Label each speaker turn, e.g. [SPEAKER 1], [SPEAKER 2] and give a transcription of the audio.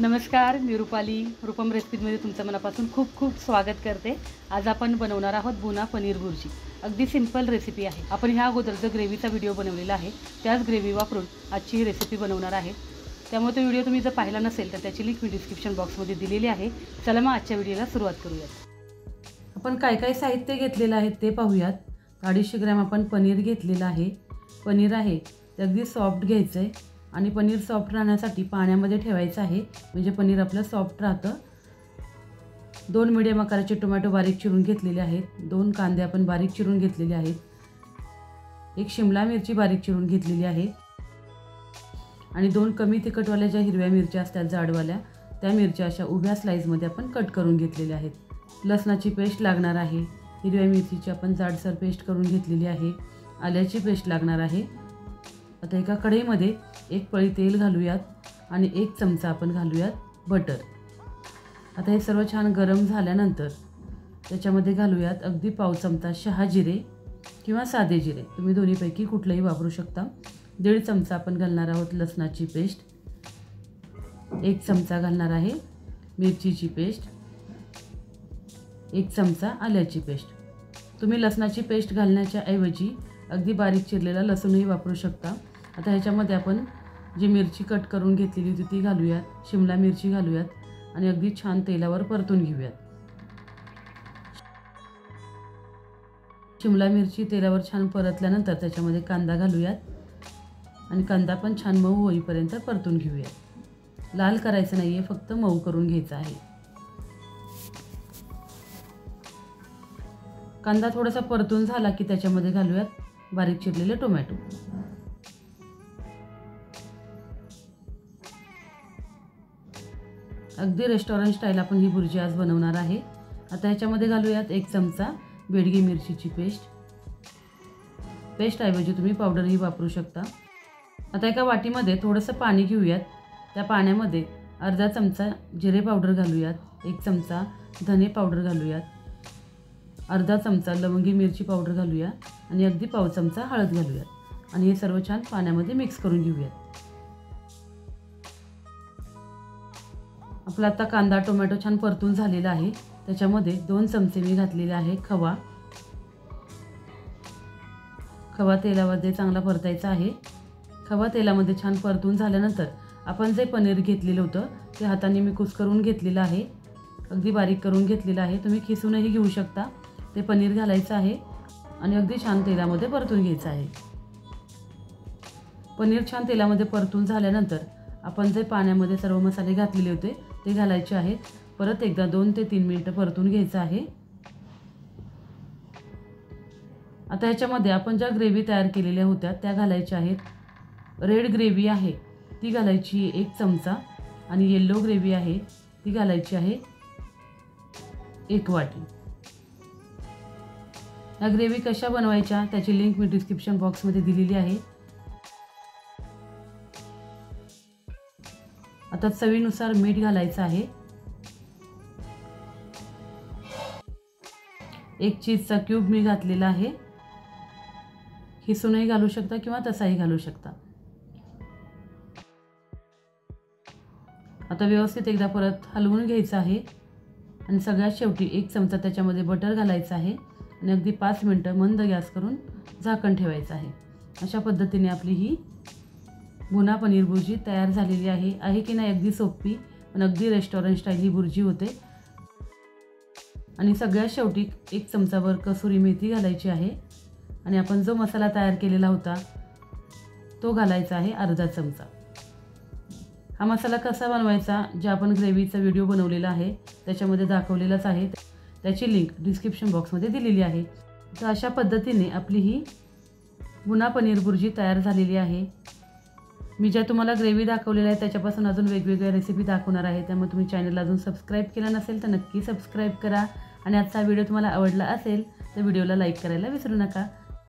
[SPEAKER 1] नमस्कार, मी रुपाली रूपम रेसिपीमध्ये तुमचं मनापासून खूप खूप स्वागत करते। आज आपण बनवणार आहोत बुना पनीर बुर्जी। अगदी सिंपल रेसिपी आहे। आपण ह्या अगोदर जो ग्रेव्हीचा व्हिडिओ बनवलेला आहे त्याच ग्रेव्ही वापरून आजची ही रेसिपी बनवणार आहे। त्यामुळे तो व्हिडिओ तुम्ही जर पाहिला नसेल तर त्याची लिंक मी डिस्क्रिप्शन बॉक्समध्ये दिलेली आहे। चला मग आजच्या व्हिडिओला सुरुवात करूयात। आपण काय काय साहित्य घेतलेलं आहे ते पाहूयात। 250 ग्रॅम आपण पनीर घेतलेलं आहे। पनीर आहे ते अगदी सॉफ्ट घ्यायचं आहे आणि पनीर सॉफ्ट राहण्यासाठी पाण्यामध्ये ठेवायचं आहे, म्हणजे पनीर आपलं सॉफ्ट राहतं। 2 मीडियम आकाराचे टोमॅटो बारीक चिरून घेतलेले आहेत। 2 कांदे आपण बारीक चिरून घेतलेले आहेत। 1 शिमला मिरची बारीक चिरून घेतलेली आहे आणि 2 कमी तिखटवाल्या ज्या हिरव्या मिरच्या असतात जाडवाल्या त्या मिरच्या अशा उभ्या स्लाइसमध्ये आपण कट करून घेतलेल्या आहेत। लसणाची पेस्ट लागणार आहे। हिरव्या मिरचीची आपण जाडसर पेस्ट करून घेतलेली आहे। आल्याची पेस्ट लागणार आहे। आता एका कढईमध्ये 1 पळी तेल घालूयात आणि 1 चमचा आपण घालूयात बटर। आता हे सर्व छान गरम झाल्यानंतर त्याच्यामध्ये घालूयात अगदी पाव चमचा शहाजिरे किंवा साधे जिरे, तुम्ही दोन्हीपैकी कुठलेही वापरू शकता। 1.5 चमचा आपण घालणार आहोत लसणाची पेस्ट। 1 चमचा घालणार आहे मिरचीची पेस्ट। 1 चमचा आल्याची पेस्ट। तुम्ही लसणाची पेस्ट घालण्याच्या ऐवजी अगदी बारीक चिरलेला लसूणही वापरू शकता। आता ह्याच्यामध्ये आपण जी मिरची कट करून घेतलेली होती ती घालूयात, शिमला मिरची घालूयात आणि अगदी छान तेलावर परतून घेऊयात। शिमला मिरची तेलावर छान परतल्यानंतर त्याच्यामध्ये कांदा घालूयात आणि कांदा पण छान मऊ होईपर्यंत परतून घेऊयात। लाल करायचं नाही आहे, फक्त मऊ करून घ्यायचा आहे। कांदा थोडासा परतून झाला की त्याच्यामध्ये घालूयात बारीक चिरलेले टोमॅटो। अगदी रेस्टॉरंट स्टाईल आपण ही बुर्जी आज बनवणार आहे। आता ह्याच्यामध्ये घालूयात 1 चमचा बेडगी मिरचीची पेस्ट ऐवजी तुम्ही पावडरही वापरू शकता। आता एका वाटीमध्ये थोडंसं पाणी घेऊयात। त्या पाण्यामध्ये अर्धा चमचा जिरे पावडर घालूयात, 1 चमचा धने पावडर घालूयात, अर्धा चमचा लवंगी मिरची पावडर घालूया आणि अगदी पाव चमचा हळद घालूयात आणि हे सर्व छान पाण्यामध्ये मिक्स करून घेऊयात। आपला आता कांदा टोमॅटो छान परतून झालेला आहे। त्याच्यामध्ये 2 चमचे मी घातलेले आहे खवा। खवा तेलामध्ये चांगला परतायचा आहे। खवा तेलामध्ये छान परतून झाल्यानंतर आपण जे पनीर घेतलेलं होतं ते हाताने मी कुस्करून घेतलेलं आहे, अगदी बारीक करून घेतलेलं आहे। तुम्ही खिसूनही घेऊ शकता। ते पनीर घालायचं आहे आणि अगदी छान तेलामध्ये परतून घ्यायचं आहे। पनीर छान तेलामध्ये परतून झाल्यानंतर आपण जे पाण्यामध्ये सर्व मसाले घातलेले होते ते घालायचे आहेत। परत एकदा 2 ते 3 मिनिटं परतून घ्यायचं आहे। आता ह्याच्यामध्ये आपण ज्या ग्रेव्ही तयार केलेल्या होत्या त्या घालायच्या आहेत। रेड ग्रेव्ही आहे ती घालायची 1 चमचा आणि येलो ग्रेव्ही आहे ती घालायची आहे 1 वाटी। या ग्रेव्ही कशा बनवायच्या त्याची लिंक मी डिस्क्रिप्शन बॉक्समध्ये दिलेली आहे। आता चवीनुसार मीठ घालायचं आहे। 1 चीजचा क्यूब मी घातलेला आहे। खिसूनही घालू शकता किंवा तसाही घालू शकता। आता व्यवस्थित एकदा परत हलवून घ्यायचं आहे आणि सगळ्यात शेवटी 1 चमचा त्याच्यामध्ये बटर घालायचं आहे आणि अगदी 5 मिनिटं मंद गॅस करून झाकण ठेवायचं आहे। अशा पद्धतीने आपली ही बुना पनीर बुर्जी तयार झालेली आहे की नाही अगदी सोपी पण अगदी रेस्टॉरंट स्टाईल ही बुर्जी होते। आणि सगळ्यात शेवटी 1 चमचाभर कसुरी मेथी घालायची आहे आणि आपण जो मसाला तयार केलेला होता तो घालायचा आहे अर्धा चमचा। हा मसाला कसा बनवायचा जे आपण ग्रेव्हीचा व्हिडिओ बनवलेला आहे त्याच्यामध्ये दाखवलेलाच आहे, त्याची लिंक डिस्क्रिप्शन बॉक्समध्ये दिलेली आहे। तर अशा पद्धतीने आपली ही बुना पनीर बुर्जी तयार झालेली आहे। मी ज्या तुम्हाला ग्रेव्ही दाखवलेल्या आहे त्याच्यापासून अजून वेगवेगळ्या रेसिपी दाखवणार आहे, त्यामुळे तुम्ही चॅनलला अजून सबस्क्राईब केलं नसेल तर नक्की सबस्क्राईब करा आणि आजचा व्हिडिओ तुम्हाला आवडला असेल तर व्हिडिओला लाईक करायला विसरू नका।